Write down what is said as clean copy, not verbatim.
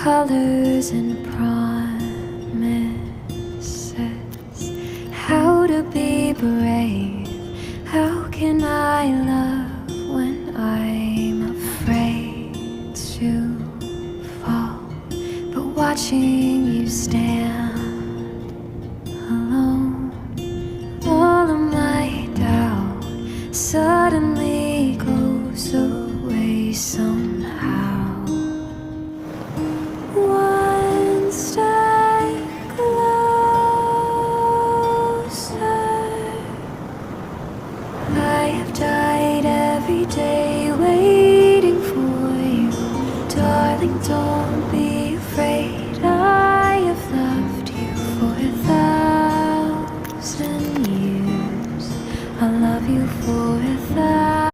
colors and promises. How to be brave, how can I love when I'm afraid to fall? But watching you stand alone, all of my doubt suddenly goes away somehow. One step closer. I have died every day waiting for you, darling. Don't